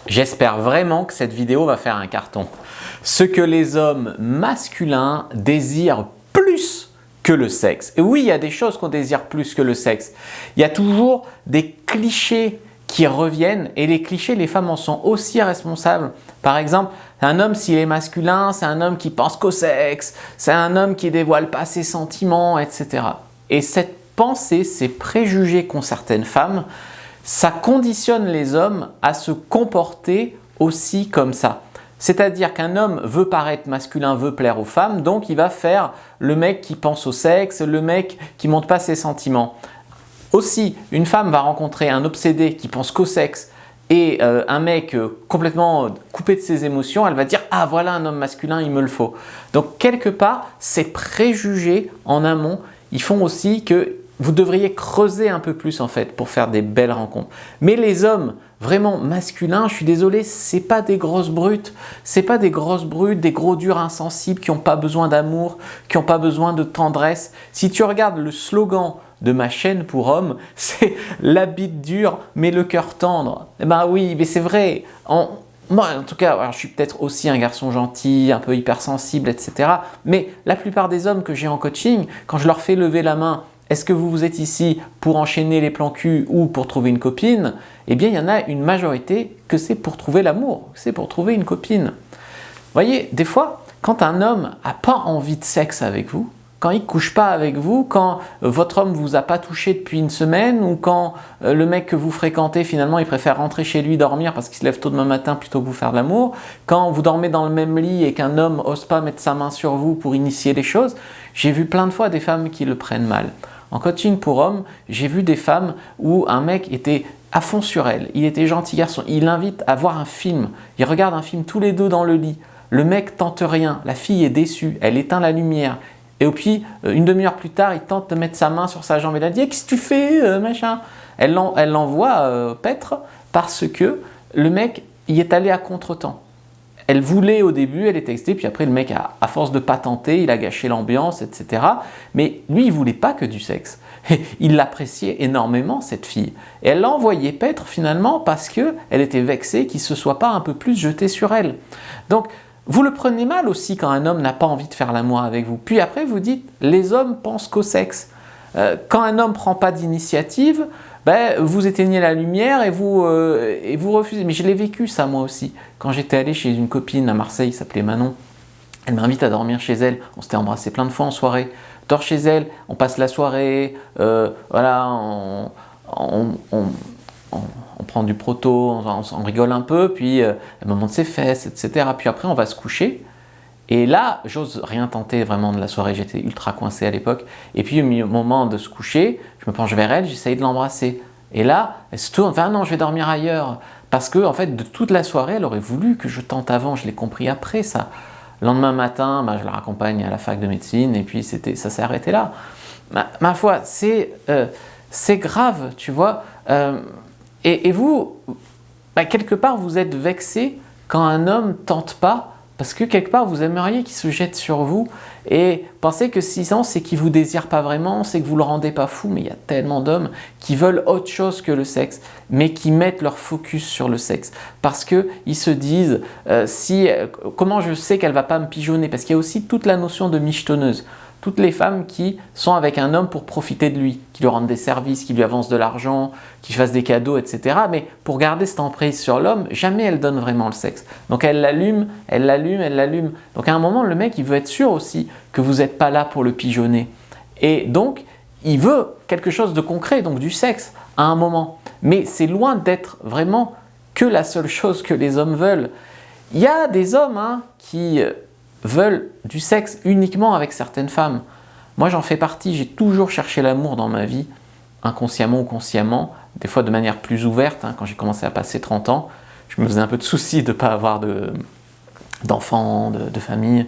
J'espère vraiment que cette vidéo va faire un carton. Ce que les hommes masculins désirent plus que le sexe. Et oui, il y a des choses qu'on désire plus que le sexe. Il y a toujours des clichés qui reviennent et les clichés, les femmes en sont aussi responsables. Par exemple, un homme, s'il est masculin, c'est un homme qui pense qu'au sexe, c'est un homme qui dévoile pas ses sentiments, etc. Et cette pensée, ces préjugés qu'ont certaines femmes, ça conditionne les hommes à se comporter aussi comme ça. C'est-à-dire qu'un homme veut paraître masculin, veut plaire aux femmes, donc il va faire le mec qui pense au sexe, le mec qui ne montre pas ses sentiments. Aussi, une femme va rencontrer un obsédé qui pense qu'au sexe et un mec complètement coupé de ses émotions, elle va dire « Ah voilà un homme masculin, il me le faut ». Donc quelque part, ces préjugés en amont, ils font aussi que vous devriez creuser un peu plus en fait pour faire des belles rencontres. Mais les hommes vraiment masculins, je suis désolé, c'est pas des grosses brutes. C'est pas des grosses brutes, des gros durs insensibles qui n'ont pas besoin d'amour, qui n'ont pas besoin de tendresse. Si tu regardes le slogan de ma chaîne pour hommes, c'est la bite dure mais le cœur tendre. Eh ben oui, mais c'est vrai. Moi, en tout cas, alors, je suis peut-être aussi un garçon gentil, un peu hypersensible, etc. Mais la plupart des hommes que j'ai en coaching, quand je leur fais lever la main, est-ce que vous êtes ici pour enchaîner les plans cul ou pour trouver une copine? Eh bien, il y en a une majorité que c'est pour trouver l'amour, c'est pour trouver une copine. Vous voyez, des fois, quand un homme n'a pas envie de sexe avec vous, quand il ne couche pas avec vous, quand votre homme ne vous a pas touché depuis une semaine ou quand le mec que vous fréquentez finalement il préfère rentrer chez lui dormir parce qu'il se lève tôt demain matin plutôt que vous faire de l'amour, quand vous dormez dans le même lit et qu'un homme n'ose pas mettre sa main sur vous pour initier les choses, j'ai vu plein de fois des femmes qui le prennent mal. En coaching pour hommes, j'ai vu des femmes où un mec était à fond sur elle, il était gentil garçon, il l'invite à voir un film, ils regardent un film tous les deux dans le lit, le mec tente rien, la fille est déçue, elle éteint la lumière, et puis une demi-heure plus tard, il tente de mettre sa main sur sa jambe et elle dit « Qu'est-ce que tu fais machin ?» Elle l'envoie paître parce que le mec y est allé à contre-temps. Elle voulait au début, elle est excitée, puis après le mec, à force de pas tenter, il a gâché l'ambiance, etc. Mais lui, il voulait pas que du sexe. Il l'appréciait énormément, cette fille. Et elle l'a envoyé paître finalement parce qu'elle était vexée qu'il ne se soit pas un peu plus jeté sur elle. Donc, vous le prenez mal aussi quand un homme n'a pas envie de faire l'amour avec vous. Puis après, vous dites, les hommes pensent qu'au sexe. Quand un homme ne prend pas d'initiative, vous éteignez la lumière et vous refusez. Mais je l'ai vécu ça moi aussi. Quand j'étais allé chez une copine à Marseille, s'appelait Manon, elle m'invite à dormir chez elle. On s'était embrassé plein de fois en soirée. Je dors chez elle, on passe la soirée, voilà, on prend du proto, on rigole un peu, puis elle me montre ses fesses, etc. Puis après on va se coucher. Et là, j'ose rien tenter vraiment de la soirée, j'étais ultra coincé à l'époque. Et puis au moment de se coucher, je me penche vers elle, j'essaye de l'embrasser. Et là, elle se tourne, ah non, je vais dormir ailleurs. Parce que en fait, de toute la soirée, elle aurait voulu que je tente avant, je l'ai compris après ça. Le lendemain matin, je la raccompagne à la fac de médecine et puis ça s'est arrêté là. Ma foi, c'est grave, tu vois. Et vous, quelque part, vous êtes vexé quand un homme tente pas. Parce que quelque part, vous aimeriez qu'il se jette sur vous et pensez que sinon, c'est qu'il ne vous désire pas vraiment, c'est que vous ne le rendez pas fou. Mais il y a tellement d'hommes qui veulent autre chose que le sexe, mais qui mettent leur focus sur le sexe. Parce qu'ils se disent, comment je sais qu'elle ne va pas me pigeonner? Parce qu'il y a aussi toute la notion de michetonneuse. Toutes les femmes qui sont avec un homme pour profiter de lui, qui lui rendent des services, qui lui avancent de l'argent, qui fassent des cadeaux, etc. Mais pour garder cette emprise sur l'homme, jamais elle donne vraiment le sexe. Donc elle l'allume, elle l'allume, elle l'allume. Donc à un moment, le mec, il veut être sûr aussi que vous n'êtes pas là pour le pigeonner. Et donc, il veut quelque chose de concret, donc du sexe, à un moment. Mais c'est loin d'être vraiment que la seule chose que les hommes veulent. Il y a des hommes qui veulent du sexe uniquement avec certaines femmes. Moi, j'en fais partie, j'ai toujours cherché l'amour dans ma vie, inconsciemment ou consciemment, des fois de manière plus ouverte. Quand j'ai commencé à passer 30 ans, je me faisais un peu de soucis de ne pas avoir d'enfants, de famille.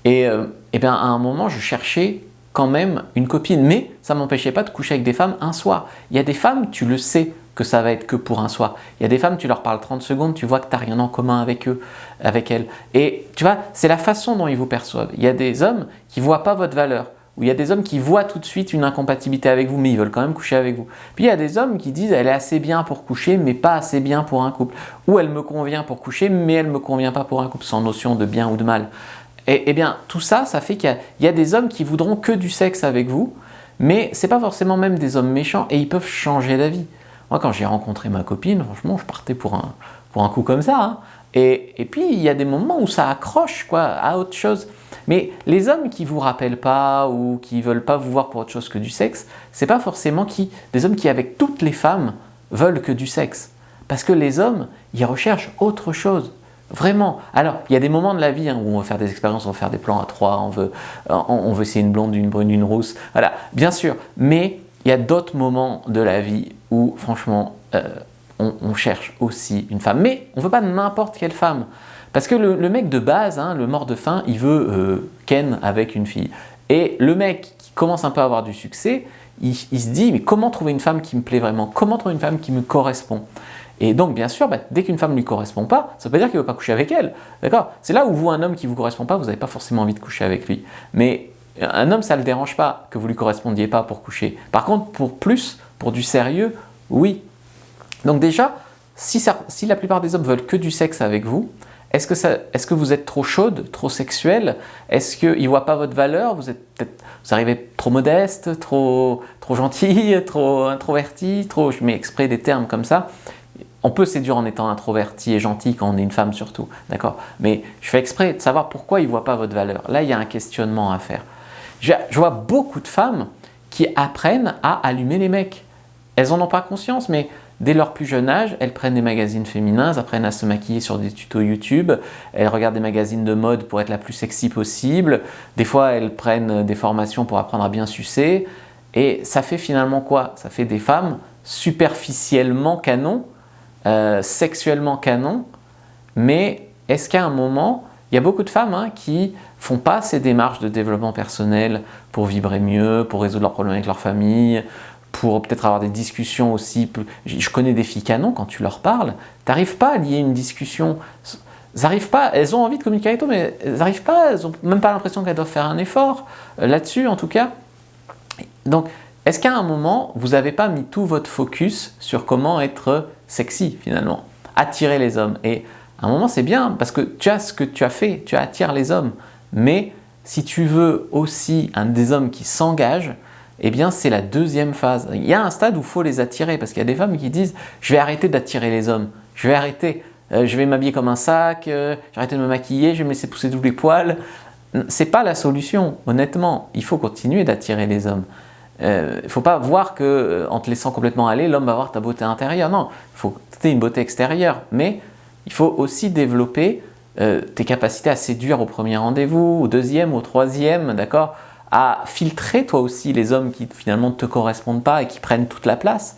Et bien, à un moment, je cherchais quand même une copine, mais ça ne m'empêchait pas de coucher avec des femmes un soir. Il y a des femmes, tu le sais, que ça va être que pour un soir. Il y a des femmes, tu leur parles 30 secondes, tu vois que tu n'as rien en commun avec eux, avec elles. Et tu vois, c'est la façon dont ils vous perçoivent. Il y a des hommes qui ne voient pas votre valeur. où il y a des hommes qui voient tout de suite une incompatibilité avec vous, mais ils veulent quand même coucher avec vous. Puis il y a des hommes qui disent elle est assez bien pour coucher, mais pas assez bien pour un couple. Ou elle me convient pour coucher, mais elle ne me convient pas pour un couple, sans notion de bien ou de mal. Et bien tout ça, ça fait qu'il y a des hommes qui voudront que du sexe avec vous, mais ce n'est pas forcément même des hommes méchants, et ils peuvent changer d'avis. Moi, quand j'ai rencontré ma copine, franchement, je partais pour un coup comme ça. Hein. Et puis, il y a des moments où ça accroche quoi, à autre chose. Mais les hommes qui ne vous rappellent pas ou qui ne veulent pas vous voir pour autre chose que du sexe, ce n'est pas forcément des hommes qui, avec toutes les femmes, veulent que du sexe. Parce que les hommes, ils recherchent autre chose. Vraiment. Alors, il y a des moments de la vie hein, où on va faire des expériences, on va faire des plans à trois, on veut essayer une blonde, une brune, une rousse. Voilà, bien sûr. Mais il y a d'autres moments de la vie où, franchement, on cherche aussi une femme. Mais on ne veut pas n'importe quelle femme. Parce que le mec de base, hein, le mort de faim, il veut ken avec une fille. Et le mec qui commence un peu à avoir du succès, il se dit, mais comment trouver une femme qui me plaît vraiment? Comment trouver une femme qui me correspond? Et donc, bien sûr, dès qu'une femme ne lui correspond pas, ça ne veut pas dire qu'il ne veut pas coucher avec elle. D'accord? C'est là où vous, un homme qui ne vous correspond pas, vous n'avez pas forcément envie de coucher avec lui. Mais un homme, ça ne le dérange pas que vous ne lui correspondiez pas pour coucher. Par contre, pour du sérieux, oui. Donc déjà, si la plupart des hommes veulent que du sexe avec vous, est-ce que vous êtes trop chaude, trop sexuelle? Est-ce qu'ils ne voient pas votre valeur? Vous arrivez trop modeste, trop gentille, trop introverti, je mets exprès des termes comme ça. On peut séduire en étant introverti et gentil quand on est une femme surtout, d'accord? Mais je fais exprès de savoir pourquoi ils ne voient pas votre valeur. Là, il y a un questionnement à faire. Je vois beaucoup de femmes qui apprennent à allumer les mecs. Elles n'en ont pas conscience, mais dès leur plus jeune âge, elles prennent des magazines féminins, elles apprennent à se maquiller sur des tutos YouTube, elles regardent des magazines de mode pour être la plus sexy possible. Des fois, elles prennent des formations pour apprendre à bien sucer. Et ça fait finalement quoi? Ça fait des femmes superficiellement canon, sexuellement canon, mais est-ce qu'à un moment, il y a beaucoup de femmes hein, qui font pas ces démarches de développement personnel pour vibrer mieux, pour résoudre leurs problèmes avec leur famille, pour peut-être avoir des discussions aussi. Je connais des filles canons, quand tu leur parles, tu n'arrives pas à lier une discussion. Elles ont envie de communiquer avec toi, mais elles n'arrivent pas, elles n'ont même pas l'impression qu'elles doivent faire un effort là-dessus en tout cas. Donc, est-ce qu'à un moment, vous n'avez pas mis tout votre focus sur comment être sexy finalement, attirer les hommes? Et à un moment, c'est bien parce que tu as ce que tu as fait, tu attires les hommes. Mais si tu veux aussi un des hommes qui s'engage, eh bien c'est la deuxième phase. Il y a un stade où il faut les attirer parce qu'il y a des femmes qui disent « je vais arrêter d'attirer les hommes, je vais arrêter, je vais m'habiller comme un sac, je vais arrêter de me maquiller, je vais me laisser pousser tous les poils ». C'est pas la solution, honnêtement. Il faut continuer d'attirer les hommes. Il ne faut pas voir qu'en te laissant complètement aller, l'homme va voir ta beauté intérieure. Non, il faut que tu aies une beauté extérieure. Mais il faut aussi développer tes capacités à séduire au premier rendez-vous, au deuxième, au troisième, d'accord? À filtrer toi aussi les hommes qui finalement ne te correspondent pas et qui prennent toute la place,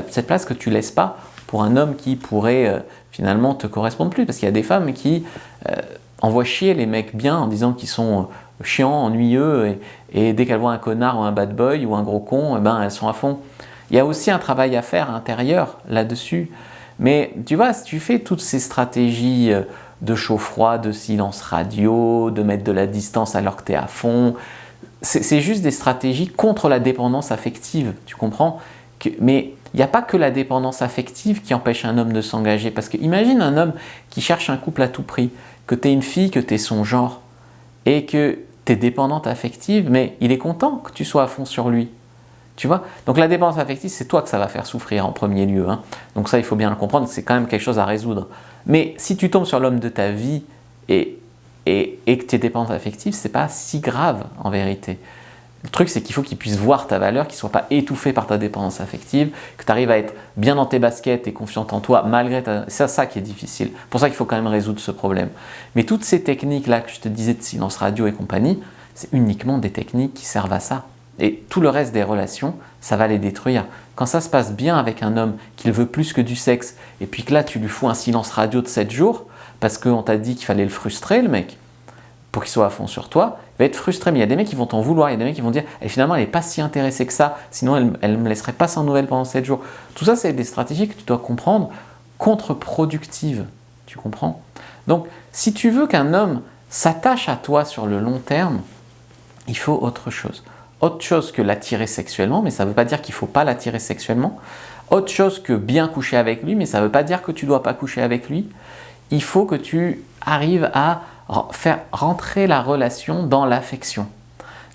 cette place que tu ne laisses pas pour un homme qui pourrait finalement te correspondre plus. Parce qu'il y a des femmes qui envoient chier les mecs bien en disant qu'ils sont chiants, ennuyeux, et dès qu'elles voient un connard ou un bad boy ou un gros con, eh ben, elles sont à fond. Il y a aussi un travail à faire intérieur là-dessus. Mais tu vois, si tu fais toutes ces stratégies de chaud-froid, de silence radio, de mettre de la distance alors que tu es à fond, c'est juste des stratégies contre la dépendance affective, tu comprends? Mais il n'y a pas que la dépendance affective qui empêche un homme de s'engager. Parce que imagine un homme qui cherche un couple à tout prix, que tu es une fille, que tu es son genre, et que tu es dépendante affective, mais il est content que tu sois à fond sur lui. Tu vois? Donc la dépendance affective, c'est toi que ça va faire souffrir en premier lieu. Hein. Donc ça, il faut bien le comprendre, c'est quand même quelque chose à résoudre. Mais si tu tombes sur l'homme de ta vie et que tu es dépendante affective, c'est pas si grave en vérité. Le truc, c'est qu'il faut qu'il puisse voir ta valeur, qu'il ne soit pas étouffé par ta dépendance affective, que tu arrives à être bien dans tes baskets et confiante en toi malgré ta... C'est ça qui est difficile. C'est pour ça qu'il faut quand même résoudre ce problème. Mais toutes ces techniques-là que je te disais de silence radio et compagnie, c'est uniquement des techniques qui servent à ça. Et tout le reste des relations, ça va les détruire. Quand ça se passe bien avec un homme qu'il veut plus que du sexe, et puis que là tu lui fous un silence radio de 7 jours, parce qu'on t'a dit qu'il fallait le frustrer, le mec, pour qu'il soit à fond sur toi, il va être frustré. Mais il y a des mecs qui vont t'en vouloir, il y a des mecs qui vont dire « finalement elle n'est pas si intéressée que ça, sinon elle ne me laisserait pas sans nouvelles pendant 7 jours ». Tout ça, c'est des stratégies que tu dois comprendre, contre-productives, tu comprends? Donc, si tu veux qu'un homme s'attache à toi sur le long terme, il faut autre chose. Autre chose que l'attirer sexuellement, mais ça ne veut pas dire qu'il ne faut pas l'attirer sexuellement. Autre chose que bien coucher avec lui, mais ça ne veut pas dire que tu ne dois pas coucher avec lui. Il faut que tu arrives à faire rentrer la relation dans l'affection.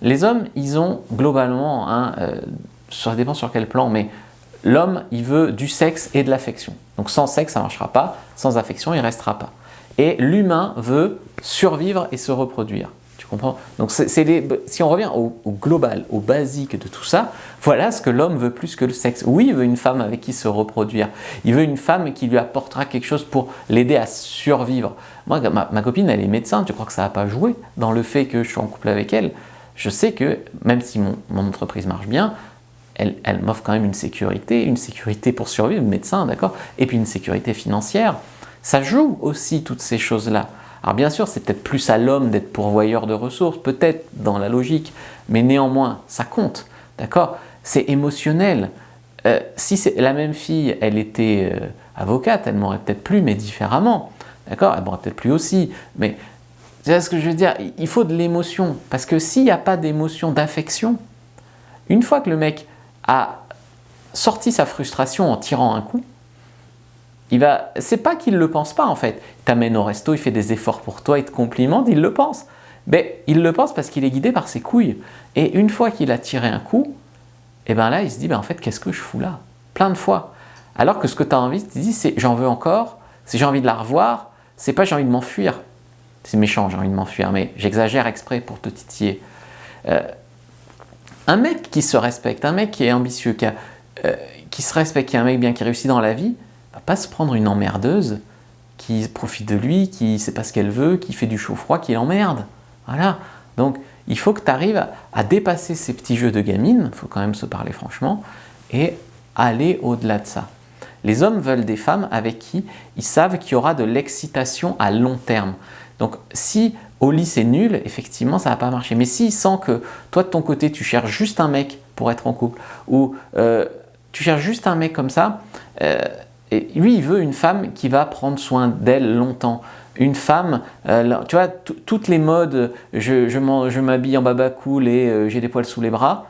Les hommes, ils ont globalement, ça dépend sur quel plan, mais l'homme, il veut du sexe et de l'affection. Donc sans sexe, ça ne marchera pas, sans affection, il ne restera pas. Et l'humain veut survivre et se reproduire. Tu comprends? Donc si on revient au global, au basique de tout ça, voilà ce que l'homme veut plus que le sexe. Oui, il veut une femme avec qui se reproduire. Il veut une femme qui lui apportera quelque chose pour l'aider à survivre. Moi, ma copine, elle est médecin. Tu crois que ça n'a pas joué dans le fait que je suis en couple avec elle? Je sais que même si mon entreprise marche bien, elle m'offre quand même une sécurité pour survivre, médecin, d'accord? Et puis une sécurité financière. Ça joue aussi toutes ces choses-là. Alors bien sûr, c'est peut-être plus à l'homme d'être pourvoyeur de ressources, peut-être dans la logique, mais néanmoins, ça compte, d'accord? C'est émotionnel. Si la même fille, elle était avocate, elle m'aurait peut-être plu, mais différemment, d'accord? Elle m'aurait peut-être plu aussi, mais tu vois ce que je veux dire? Il faut de l'émotion, parce que s'il n'y a pas d'émotion, d'affection, une fois que le mec a sorti sa frustration en tirant un coup, c'est pas qu'il le pense pas en fait. Il t'amène au resto, il fait des efforts pour toi, il te complimente, il le pense. Mais il le pense parce qu'il est guidé par ses couilles. Et une fois qu'il a tiré un coup, et ben là il se dit en fait qu'est-ce que je fous là? Plein de fois. Alors que ce que tu as envie, tu te dis c'est j'en veux encore, c'est j'ai envie de la revoir, c'est pas j'ai envie de m'enfuir. C'est méchant, j'ai envie de m'enfuir, mais j'exagère exprès pour te titiller. Un mec qui se respecte, un mec qui est ambitieux, qui se respecte, qui est un mec bien qui réussit dans la vie, va pas se prendre une emmerdeuse qui profite de lui, qui sait pas ce qu'elle veut, qui fait du chaud-froid, qui l'emmerde. Voilà. Donc, il faut que tu arrives à dépasser ces petits jeux de gamine, il faut quand même se parler franchement, et aller au-delà de ça. Les hommes veulent des femmes avec qui ils savent qu'il y aura de l'excitation à long terme. Donc, si au lit c'est nul, effectivement, ça va pas marcher. Mais s'il sent que toi de ton côté, tu cherches juste un mec pour être en couple, ou tu cherches juste un mec comme ça, et lui, il veut une femme qui va prendre soin d'elle longtemps. Une femme, tu vois, toutes les modes, je m'habille en baba cool et j'ai des poils sous les bras,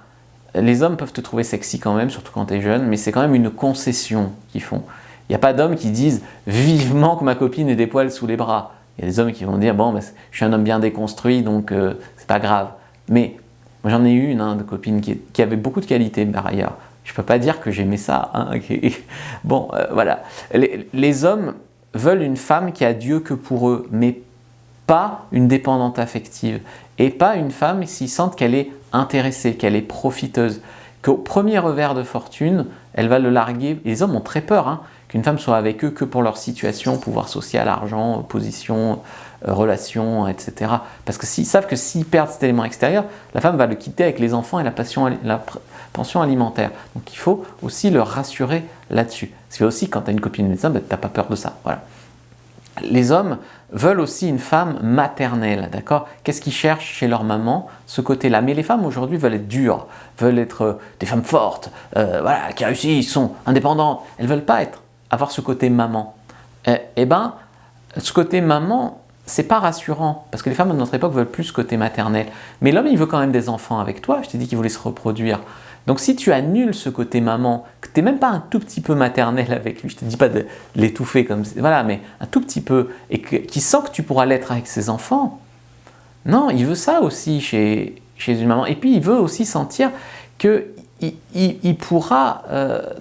les hommes peuvent te trouver sexy quand même, surtout quand tu es jeune, mais c'est quand même une concession qu'ils font. Il n'y a pas d'hommes qui disent vivement que ma copine ait des poils sous les bras. Il y a des hommes qui vont dire bon, je suis un homme bien déconstruit, donc c'est pas grave. Mais moi j'en ai eu une de copine qui avait beaucoup de qualités par ailleurs. Je ne peux pas dire que j'aimais ça. Bon, voilà. Les hommes veulent une femme qui a Dieu que pour eux, mais pas une dépendante affective. Et pas une femme s'ils sentent qu'elle est intéressée, qu'elle est profiteuse. Qu'au premier revers de fortune, elle va le larguer. Les hommes ont très peur qu'une femme soit avec eux que pour leur situation, pouvoir social, argent, position, relations, etc. Parce que s'ils savent que s'ils perdent cet élément extérieur, la femme va le quitter avec les enfants et la pension alimentaire. Donc il faut aussi le rassurer là-dessus. C'est aussi quand tu as une copine médecin, tu n'as pas peur de ça. Voilà. Les hommes veulent aussi une femme maternelle, d'accord? Qu'est-ce qu'ils cherchent chez leur maman? Ce côté-là. Mais les femmes aujourd'hui veulent être dures, veulent être des femmes fortes, voilà, qui réussissent, sont indépendantes. Elles ne veulent pas avoir ce côté maman. Eh bien, ce côté maman, c'est pas rassurant, parce que les femmes de notre époque veulent plus ce côté maternel. Mais l'homme, il veut quand même des enfants avec toi. Je t'ai dit qu'il voulait se reproduire. Donc si tu annules ce côté maman, que tu n'es même pas un tout petit peu maternel avec lui, je ne te dis pas de l'étouffer comme voilà, mais un tout petit peu, et qui sent que tu pourras l'être avec ses enfants, non, il veut ça aussi chez une maman. Et puis il veut aussi sentir qu'il pourra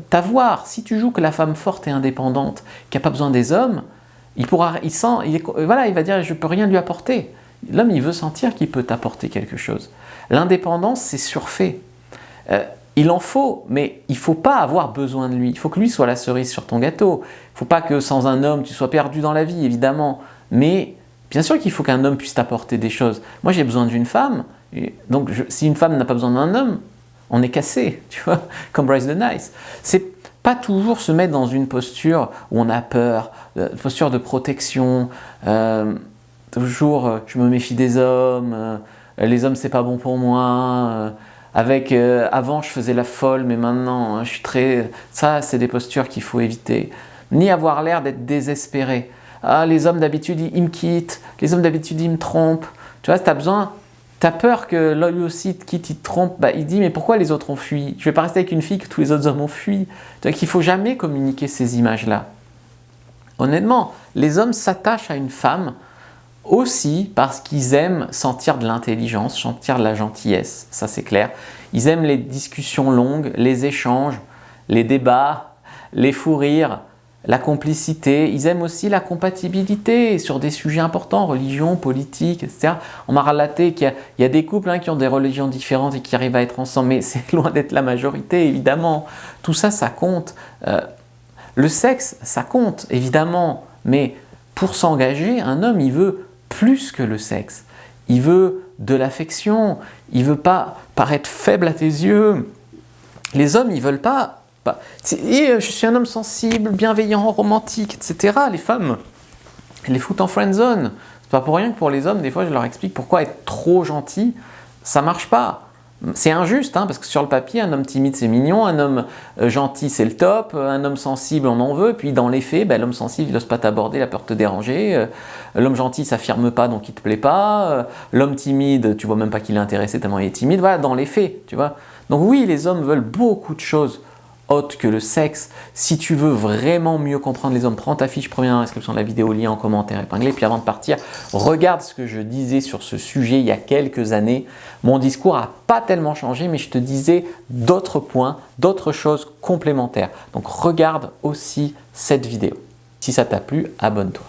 t'avoir. Si tu joues que la femme forte et indépendante, qui n'a pas besoin des hommes, il va dire je ne peux rien lui apporter. L'homme, il veut sentir qu'il peut t'apporter quelque chose. L'indépendance, c'est surfait. Il en faut, mais il ne faut pas avoir besoin de lui. Il faut que lui soit la cerise sur ton gâteau. Il ne faut pas que sans un homme, tu sois perdu dans la vie, évidemment. Mais bien sûr qu'il faut qu'un homme puisse t'apporter des choses. Moi, j'ai besoin d'une femme. Donc, si une femme n'a pas besoin d'un homme, on est cassé, tu vois, comme Bryce the Nice. C'est pas toujours se mettre dans une posture où on a peur, posture de protection. Toujours, je me méfie des hommes. Les hommes, c'est pas bon pour moi. Avant, je faisais la folle, mais maintenant, je suis très... Ça, c'est des postures qu'il faut éviter. Ni avoir l'air d'être désespéré. Ah, les hommes, d'habitude, ils me quittent. Les hommes, d'habitude, ils me trompent. Tu vois, si tu as besoin T'as peur que lui aussi qui te trompe, bah, il dit mais pourquoi les autres ont fui? Je vais pas rester avec une fille que tous les autres hommes ont fui. Donc il faut jamais communiquer ces images-là. Honnêtement, les hommes s'attachent à une femme aussi parce qu'ils aiment sentir de l'intelligence, sentir de la gentillesse, ça c'est clair. Ils aiment les discussions longues, les échanges, les débats, les fous rires, la complicité. Ils aiment aussi la compatibilité sur des sujets importants, religion, politique, etc. On m'a relaté qu'il y a des couples qui ont des religions différentes et qui arrivent à être ensemble, mais c'est loin d'être la majorité, évidemment. Tout ça, ça compte. Le sexe, ça compte, évidemment, mais pour s'engager, un homme, il veut plus que le sexe. Il veut de l'affection, il veut pas paraître faible à tes yeux. Les hommes, ils veulent pas je suis un homme sensible, bienveillant, romantique, etc. Les femmes, elles les foutent en friendzone. C'est pas pour rien que pour les hommes, des fois, je leur explique pourquoi être trop gentil, ça marche pas. C'est injuste, parce que sur le papier, un homme timide, c'est mignon, un homme gentil, c'est le top, un homme sensible, on en veut, puis dans les faits, l'homme sensible, il n'ose pas t'aborder, il a peur de te déranger, l'homme gentil, il s'affirme pas, donc il te plaît pas, l'homme timide, tu vois même pas qu'il est intéressé tellement il est timide, voilà, dans les faits, tu vois. Donc oui, les hommes veulent beaucoup de choses autre que le sexe. Si tu veux vraiment mieux comprendre les hommes, prends ta fiche première dans la description de la vidéo, lien en commentaire épinglé. Puis avant de partir, regarde ce que je disais sur ce sujet il y a quelques années. Mon discours n'a pas tellement changé, mais je te disais d'autres points, d'autres choses complémentaires. Donc regarde aussi cette vidéo. Si ça t'a plu, abonne-toi.